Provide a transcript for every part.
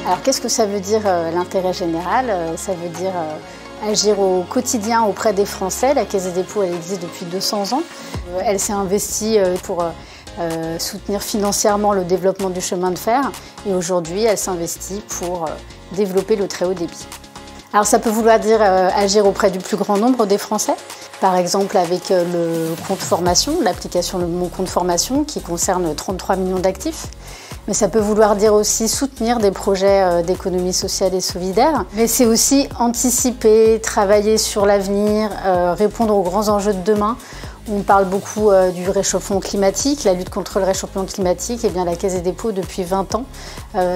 Alors qu'est-ce que ça veut dire l'intérêt général? Ça veut dire agir au quotidien auprès des Français. La Caisse des dépôts, elle existe depuis 200 ans. Elle s'est investie pour soutenir financièrement le développement du chemin de fer et aujourd'hui elle s'investit pour développer le très haut débit. Alors ça peut vouloir dire agir auprès du plus grand nombre des Français, par exemple avec le compte formation, l'application Mon compte formation qui concerne 33 millions d'actifs. Mais ça peut vouloir dire aussi soutenir des projets d'économie sociale et solidaire. Mais c'est aussi anticiper, travailler sur l'avenir, répondre aux grands enjeux de demain. On parle beaucoup du réchauffement climatique, la lutte contre le réchauffement climatique. Et bien la Caisse des dépôts, depuis 20 ans,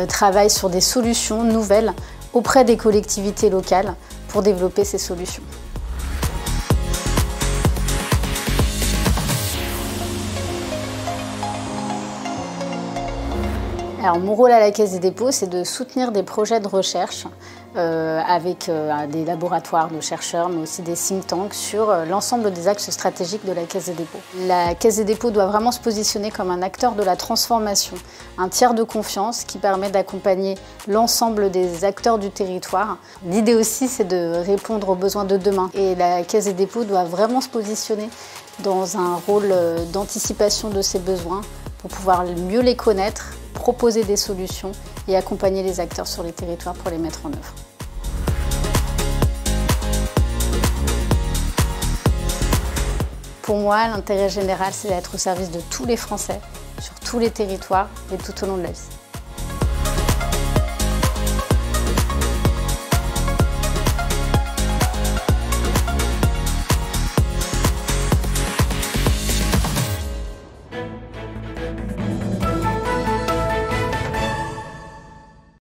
travaille sur des solutions nouvelles auprès des collectivités locales pour développer ces solutions. Alors, mon rôle à la Caisse des dépôts, c'est de soutenir des projets de recherche avec des laboratoires de chercheurs, mais aussi des think tanks sur l'ensemble des axes stratégiques de la Caisse des dépôts. La Caisse des dépôts doit vraiment se positionner comme un acteur de la transformation, un tiers de confiance qui permet d'accompagner l'ensemble des acteurs du territoire. L'idée aussi, c'est de répondre aux besoins de demain. Et la Caisse des dépôts doit vraiment se positionner dans un rôle d'anticipation de ces besoins pour pouvoir mieux les connaître, proposer des solutions et accompagner les acteurs sur les territoires pour les mettre en œuvre. Pour moi, l'intérêt général, c'est d'être au service de tous les Français, sur tous les territoires et tout au long de la vie.